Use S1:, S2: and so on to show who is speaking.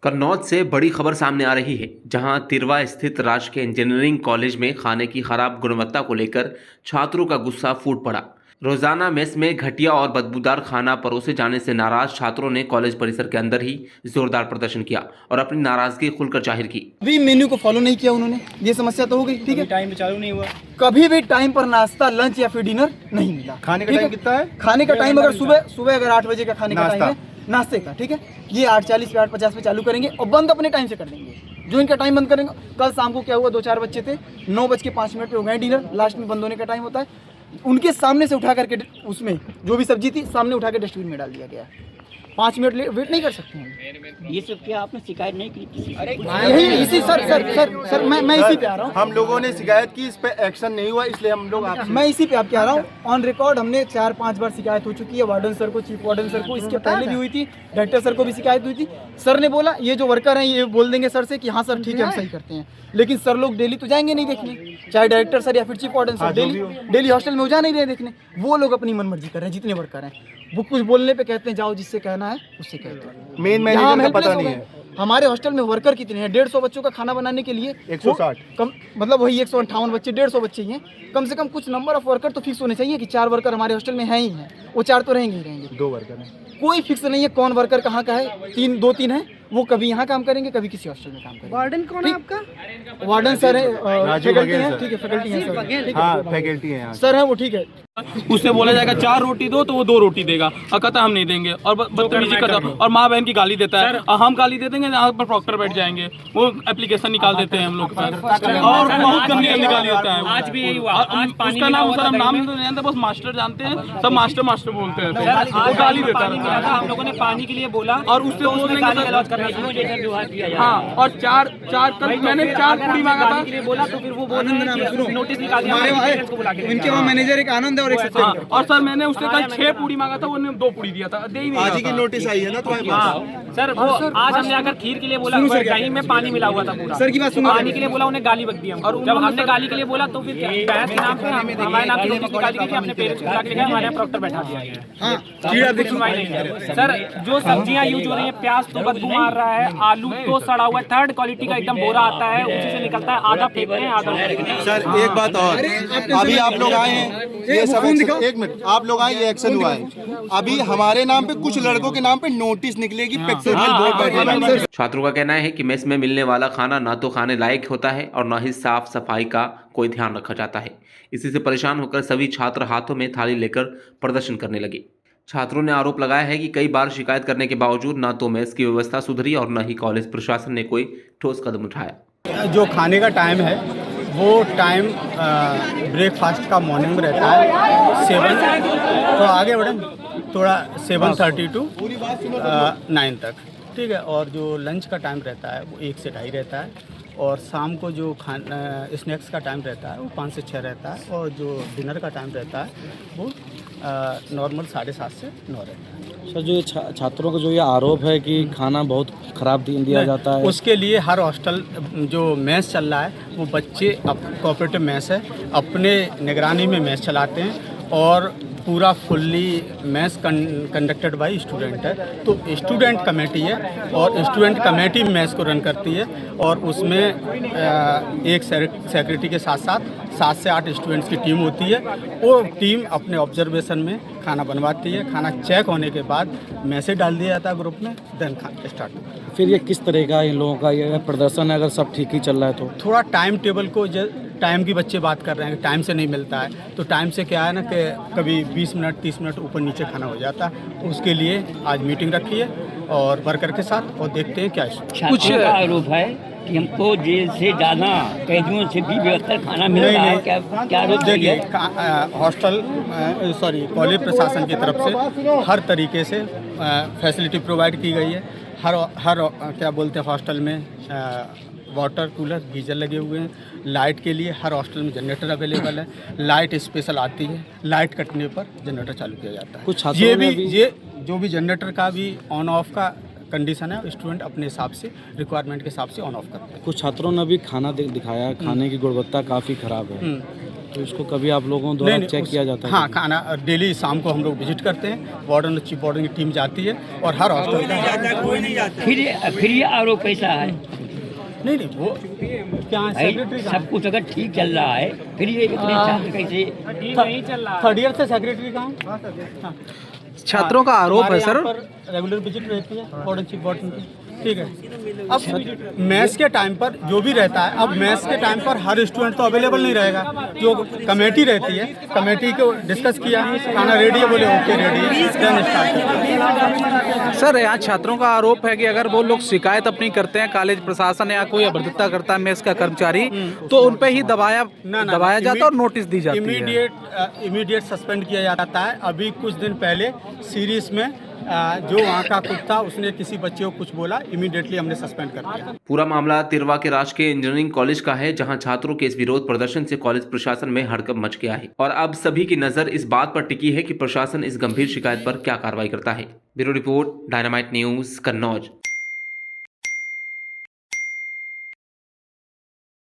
S1: कन्नौज से बड़ी खबर सामने आ रही है, जहां तिरवा स्थित राजकीय इंजीनियरिंग कॉलेज में खाने की खराब गुणवत्ता को लेकर छात्रों का गुस्सा फूट पड़ा। रोजाना मेस में घटिया और बदबूदार खाना परोसे जाने से नाराज छात्रों ने कॉलेज परिसर के अंदर ही जोरदार प्रदर्शन किया और अपनी नाराजगी खुलकर जाहिर की।
S2: अभी मेन्यू को फॉलो नहीं किया उन्होंने, ये समस्या तो हो गई। ठीक है,
S3: टाइम पे चालू नहीं हुआ,
S2: कभी भी टाइम पर नाश्ता, लंच या फिर डिनर नहीं मिला।
S3: खाने का टाइम कितना है?
S2: खाने का टाइम अगर सुबह अगर 8 बजे का खाने का टाइम है नाश्ते का, ठीक है, ये 8:40 पे 8:50 पे चालू करेंगे और बंद अपने टाइम से कर देंगे। जो इनका टाइम बंद करेंगे, कल शाम को क्या हुआ, 2-4 बच्चे थे, 9:05 पे हो गए डिनर, लास्ट में बंद होने का टाइम होता है, उनके सामने से उठा करके उसमें जो भी सब्जी थी सामने उठा के डस्टबिन में डाल दिया गया। 5 मिनट वेट नहीं कर सकते हैं।
S4: ये सब क्या आपने शिकायत नहीं की किसी?
S2: यही इसी सर मैं इसी पे आ रहा हूँ।
S3: हम लोगों ने शिकायत की, इस पे एक्शन नहीं हुआ, इसलिए हम लोग
S2: मैं इसी पे आपके आ रहा हूँ। ऑन रिकॉर्ड हमने 4-5 बार शिकायत हो चुकी है, वार्डन सर को, चीफ वार्डन सर को, इसके पहले भी हुई थी, डायरेक्टर सर को भी शिकायत हुई थी। सर ने बोला ये जो वर्कर हैं ये बोल देंगे सर से कि हाँ सर ठीक है हम सही करते हैं, लेकिन सर लोग डेली तो जाएंगे नहीं देखने, चाहे डायरेक्टर सर या फिर chief warden sir daily hostel में हो जा नहीं रहे देखने। वो लोग अपनी मनमर्जी कर रहे हैं, जितने वर्कर हैं वो कुछ बोलने पे कहते हैं जाओ जिससे कहना है उससे कहते हैं।
S3: मेन मैनेजर का पता नहीं है।
S2: हमारे हॉस्टल में वर्कर कितने हैं? 150 बच्चों का खाना बनाने के लिए
S3: 160
S2: कम, मतलब वही 158 बच्चे, 150 बच्चे ही हैं। कम से कम कुछ नंबर ऑफ वर्कर तो फिक्स होने चाहिए कि 4 वर्कर हमारे हॉस्टल में हैं ही हैं, वो 4 तो रहेंगे ही रहेंगे।
S3: 2 वर्कर हैं,
S2: कोई फिक्स नहीं है कौन वर्कर कहाँ का है। 2-3 है, वो कभी यहाँ काम करेंगे कभी किसी हॉस्टल में काम करेंगे।
S5: वार्डन कौन है आपका?
S2: वार्डन सर है, फैकल्टी
S3: बघेल
S2: है,
S3: सर।
S2: ठीक है, फैकल्टी है सर, ठीक
S3: हाँ
S2: है,
S3: फैकल्टी है यहाँ।
S2: सर है वो, ठीक है।
S6: उससे बोला जाएगा 4 रोटी दो तो वो 2 रोटी देगा और कहता हम नहीं देंगे और बदतमीजी करता है और माँ बहन की गाली देता है और हम गाली दे देंगे यहाँ पर प्रॉक्टर बैठ जाएंगे, वो एप्लीकेशन निकाल देते हैं हम लोग पर और बहुत गंदी गंदी गाली देता है। आज भी यही हुआ, उसका नाम सर हम नाम तो नहीं जानते, बस मास्टर जानते हैं, सब मास्टर मास्टर बोलते हैं, वो गाली देता है।
S4: हम लोगों ने पानी के लिए बोला
S6: और उससे बोल देंगे हाँ, और 4 कल मैंने 4 पूरी मांगा था
S4: बोला तो फिर वो बोल नोटिस निकाल दिया।
S2: इनके वहाँ मैनेजर एक आनंद है और एक सत्येंद्र।
S6: और सर मैंने उससे कल 6 पूरी मांगा था, उन्होंने 2 पूरी दिया था, दे ही नहीं।
S3: आज ही की नोटिस आई है ना तुम्हारे पास?
S4: सर वो आज हमने अगर खीर के लिए बोला, दही में पानी मिला हुआ था पूरा।
S2: सर की बात सुनो।
S4: पानी के लिए बोला, उन्हें गाली बक दी हम। और जब हमने गाली के लिए बोला तो फिर बहस के नाम पे हमारे नाम की नोटिस निकाल दी कि अपने पेरेंट्स को बुला के लिखा, हमारे यहाँ प्रॉक्टर बैठा दिया गया है। सर जो सब्जियां यूज हो रही है, प्याज तो बदबू मार रहा है, आलू तो सड़ा हुआ है, 3rd क्वालिटी का एकदम बोरा आता है, उसी से निकलता है, आधा फेंकते हैं आधा।
S3: सर एक बात और, अभी आप लोग आए हैं, ये सब एक मिनट, आप लोग आए, ये एक्शन हुआ है, अभी हमारे नाम पे कुछ लड़कों के नाम पे नोटिस निकलेगी, पेक्टोरियल बोर्ड बैठेगा।
S1: छात्रों का कहना है कि मेस में मिलने वाला खाना ना तो खाने लायक होता है और न ही साफ सफाई का कोई ध्यान रखा जाता है। इसी से परेशान होकर सभी छात्र हाथों में थाली लेकर प्रदर्शन करने लगे। छात्रों ने आरोप लगाया है कि कई बार शिकायत करने के बावजूद न तो मेस की व्यवस्था सुधरी और न ही कॉलेज प्रशासन ने कोई ठोस कदम उठाया।
S7: जो खाने का टाइम है वो टाइम ब्रेकफास्ट का मॉर्निंग में रहता है 7, तो आगे बढ़ें थोड़ा 7:30 to 9 तक, ठीक है। और जो लंच का टाइम रहता है वो 1 से 2:30 रहता है, और शाम को जो स्नैक्स का टाइम रहता है वो 5 से 6 रहता है, और जो डिनर का टाइम रहता है वो नॉर्मल 7:30 से 9 रहता है।
S8: सर जो छात्रों का जो ये आरोप है कि खाना बहुत ख़राब दिया जाता है,
S7: उसके लिए हर हॉस्टल जो मेस चल रहा है वो बच्चे कोऑपरेटिव मेस है, अपने निगरानी में मेस चलाते हैं और पूरा fully mess conducted by student है। तो स्टूडेंट कमेटी है और स्टूडेंट कमेटी मेस को रन करती है, और उसमें एक सेक्रेटरी के साथ साथ 7 से 8 स्टूडेंट्स की टीम होती है। वो टीम अपने ऑब्जर्वेशन में खाना बनवाती है, खाना चेक होने के बाद मैसेज डाल दिया जाता है ग्रुप में, देन खाना स्टार्ट।
S8: फिर ये किस तरह का इन लोगों का ये प्रदर्शन है? अगर सब ठीक ही चल रहा है तो
S7: थोड़ा टाइम टेबल को टाइम की बच्चे बात कर रहे हैं, टाइम से नहीं मिलता है, तो टाइम से क्या है ना कि कभी 20 मिनट 30 मिनट ऊपर नीचे खाना हो जाता है। उसके लिए आज मीटिंग रखी है और वर्कर के साथ, और देखते हैं क्या
S4: कुछ आरोप है कि हमको जेल से ज़्यादा कैदियों से भी बेहतर खाना मिल रहा है, क्या आरोप?
S7: देखिए हॉस्टल कॉलेज प्रशासन की तरफ से हर तरीके से फैसिलिटी प्रोवाइड की गई है। हर क्या बोलते हैं हॉस्टल में वाटर कूलर गीजर लगे हुए हैं, लाइट के लिए हर हॉस्टल में जनरेटर अवेलेबल है, लाइट स्पेशल आती है, लाइट कटने पर जनरेटर चालू किया जाता है।
S8: कुछ
S7: ये जो भी जनरेटर का भी ऑन ऑफ का कंडीशन है, स्टूडेंट अपने हिसाब से रिक्वायरमेंट के हिसाब से ऑन ऑफ करते हैं।
S8: कुछ छात्रों ने भी खाना दिखाया, खाने की गुणवत्ता काफ़ी ख़राब है, तो इसको कभी आप लोगों द्वारा चेक किया जाता है?
S7: हाँ, खाना डेली शाम को हम लोग विजिट करते हैं, वार्डन चीफ वार्डन की टीम जाती है और हर हॉस्टल
S5: फिर ये आरोप कैसा है?
S7: नहीं वो क्या है,
S5: भाई,
S7: सेक्रेटरी
S5: सब कुछ अगर ठीक चल रहा है फिर ये इतने छात्र कैसे?
S4: ठीक नहीं चल रहा है।
S7: थर्ड ईयर से सेक्रेटरी कहाँ?
S2: छात्रों का आरोप है सर,
S7: रेगुलर विजिट रहती है वार्डन चीफ वार्डन की, ठीक है। अब मैथ्स के टाइम पर जो भी रहता है, अब मैथ्स के टाइम पर हर स्टूडेंट तो अवेलेबल नहीं रहेगा, जो कमेटी रहती है, कमेटी को डिस्कस किया, खाना रेडी है, बोले ओके रेडी है, देन स्टार्ट।
S9: सर यहाँ छात्रों का आरोप है कि अगर वो लोग शिकायत अपनी करते हैं, कॉलेज प्रशासन या कोई अभद्रता करता है मेस का कर्मचारी, तो उन पे ही दबाया जाता है और नोटिस दी जाती है।
S7: इमीडिएट सस्पेंड किया जाता है। अभी कुछ दिन पहले सीरीज में जो वहाँ का कुक था उसने किसी बच्चे को कुछ बोला, इमीडिएटली हमने सस्पेंड कर दिया।
S1: पूरा मामला तिरवा के राजकीय इंजीनियरिंग कॉलेज का है, जहां छात्रों के इस विरोध प्रदर्शन से कॉलेज प्रशासन में हड़कंप मच गया है और अब सभी की नजर इस बात पर टिकी है कि प्रशासन इस गंभीर शिकायत पर क्या कार्रवाई करता है। Bureau report, dynamite news, Kannauj.